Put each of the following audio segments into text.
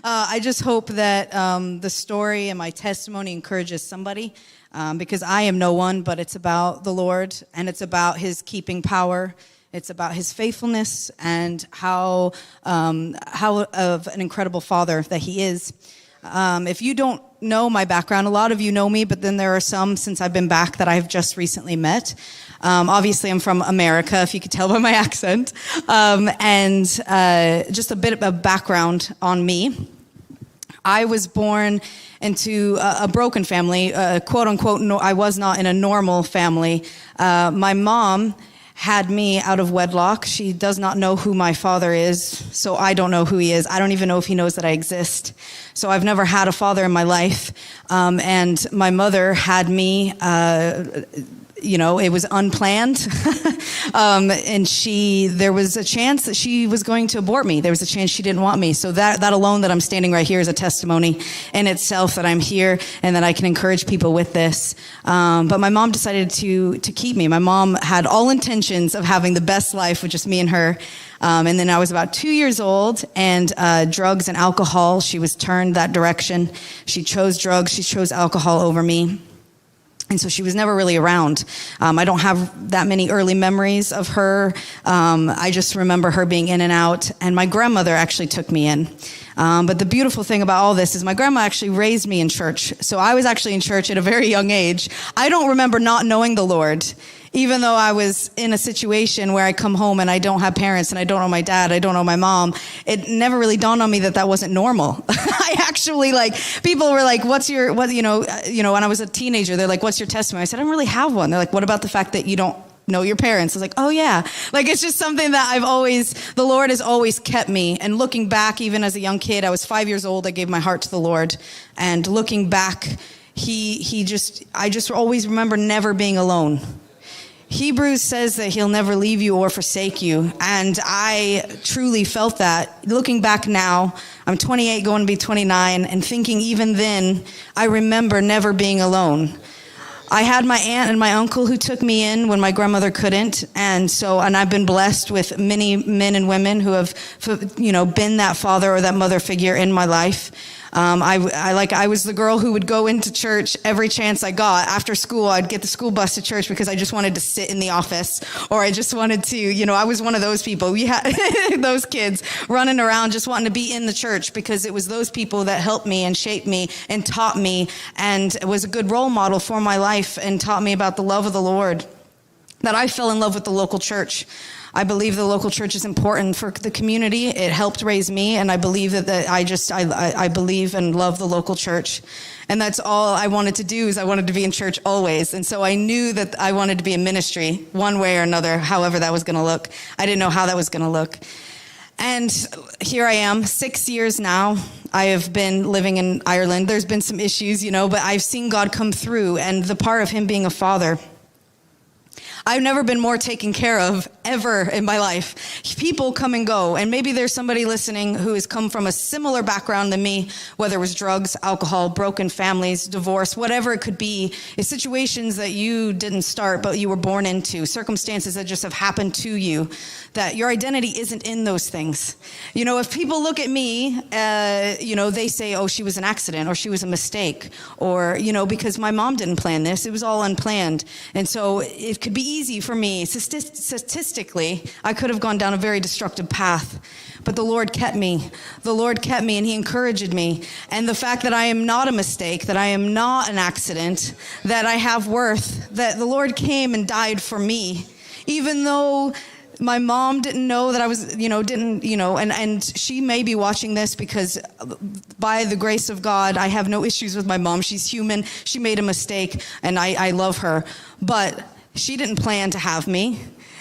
I just hope that the story and my testimony encourages somebody, because I am no one, but it's about the Lord, and it's about his keeping power. It's about his faithfulness and how of an incredible father that he is. If you don't know my background, a lot of you know me, but then there are some since I've been back that I've just recently met. Obviously, I'm from America, if you could tell by my accent. And just a bit of background on me. I was born into a broken family, quote unquote. No, I was not in a normal family. My mom had me out of wedlock. She does not know who my father is, so I don't know who he is. I don't even know if he knows that I exist. So I've never had a father in my life. And my mother had me, it was unplanned. And there was a chance that she was going to abort me. There was a chance she didn't want me. So that alone, that I'm standing right here, is a testimony in itself that I'm here and that I can encourage people with this. But my mom decided to keep me. My mom had all intentions of having the best life with just me and her. And then I was about 2 years old, and drugs and alcohol, she was turned that direction. She chose drugs, she chose alcohol over me. And so she was never really around. I don't have that many early memories of her. I just remember her being in and out. And my grandmother actually took me in. But the beautiful thing about all this is my grandma actually raised me in church. So I was actually in church at a very young age. I don't remember not knowing the Lord, even though I was in a situation where I come home and I don't have parents and I don't know my dad, I don't know my mom. It never really dawned on me that wasn't normal. I actually, people were like, when I was a teenager, they're like, what's your testimony? I said, I don't really have one. They're like, what about the fact that you don't know your parents? I was like, oh yeah. It's just something that the Lord has always kept me. And looking back, even as a young kid, I was 5 years old, I gave my heart to the Lord. And looking back, I just always remember never being alone. Hebrews says that he'll never leave you or forsake you. And I truly felt that. Looking back now, I'm 28, going to be 29, and thinking even then, I remember never being alone. I had my aunt and my uncle who took me in when my grandmother couldn't. And I've been blessed with many men and women who have, been that father or that mother figure in my life. I was the girl who would go into church every chance I got. After school, I'd get the school bus to church because I just wanted to sit in the office, or I just wanted to, I was one of those people. We had those kids running around just wanting to be in the church because it was those people that helped me and shaped me and taught me and was a good role model for my life and taught me about the love of the Lord. That I fell in love with the local church. I believe the local church is important for the community. It helped raise me, and I believe that I believe and love the local church. And that's all I wanted to do, is I wanted to be in church always. And so I knew that I wanted to be in ministry one way or another, however that was going to look. I didn't know how that was going to look. And here I am, 6 years now. I have been living in Ireland. There's been some issues, but I've seen God come through, and the part of him being a father. I've never been more taken care of ever in my life. People come and go, and maybe there's somebody listening who has come from a similar background than me, whether it was drugs, alcohol, broken families, divorce, whatever it could be. It's situations that you didn't start, but you were born into, circumstances that just have happened to you, that your identity isn't in those things. If people look at me, they say, oh, she was an accident, or she was a mistake, or, because my mom didn't plan this, it was all unplanned. And so it could be easy for me. Statistically, I could have gone down a very destructive path, but the Lord kept me. The Lord kept me, and he encouraged me. And the fact that I am not a mistake, that I am not an accident, that I have worth, that the Lord came and died for me, even though my mom didn't know that I was, and she may be watching this because by the grace of God, I have no issues with my mom. She's human. She made a mistake, and I love her. But she didn't plan to have me,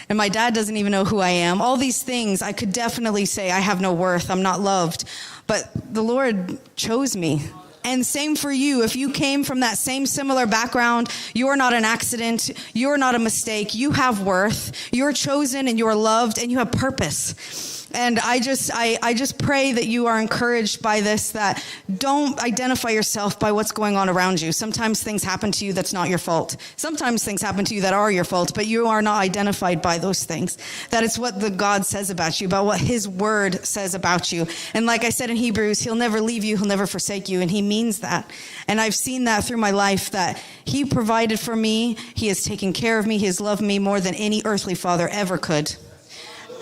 and my dad doesn't even know who I am. All these things, I could definitely say I have no worth, I'm not loved, but the Lord chose me. And same for you. If you came from that same similar background, you're not an accident, you're not a mistake, you have worth, you're chosen and you're loved, and you have purpose. And I just pray that you are encouraged by this, that don't identify yourself by what's going on around you. Sometimes things happen to you that's not your fault. Sometimes things happen to you that are your fault, but you are not identified by those things. That it's what the God says about you, about what his word says about you. And like I said in Hebrews, he'll never leave you, he'll never forsake you, and he means that. And I've seen that through my life, that he provided for me, he has taken care of me, he has loved me more than any earthly father ever could.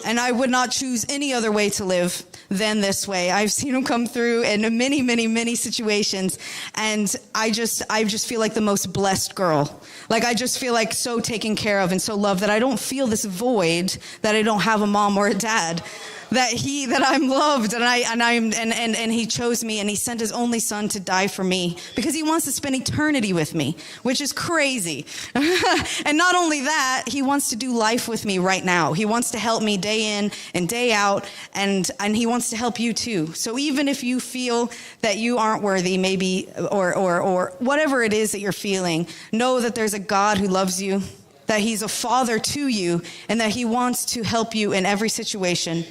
And I would not choose any other way to live than this way. I've seen him come through in many, many, many situations. And I just feel like the most blessed girl. Like I just feel like so taken care of and so loved that I don't feel this void that I don't have a mom or a dad. That I'm loved and he chose me and he sent his only son to die for me because he wants to spend eternity with me, which is crazy. And not only that, he wants to do life with me right now. He wants to help me day in and day out, and he wants to help you too. So even if you feel that you aren't worthy, maybe, or whatever it is that you're feeling, know that there's a God who loves you, that he's a father to you, and that he wants to help you in every situation.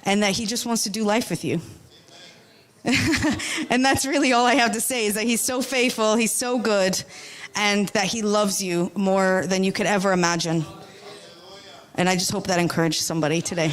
And that he just wants to do life with you. And that's really all I have to say, is that he's so faithful, he's so good, and that he loves you more than you could ever imagine. And I just hope that encouraged somebody today.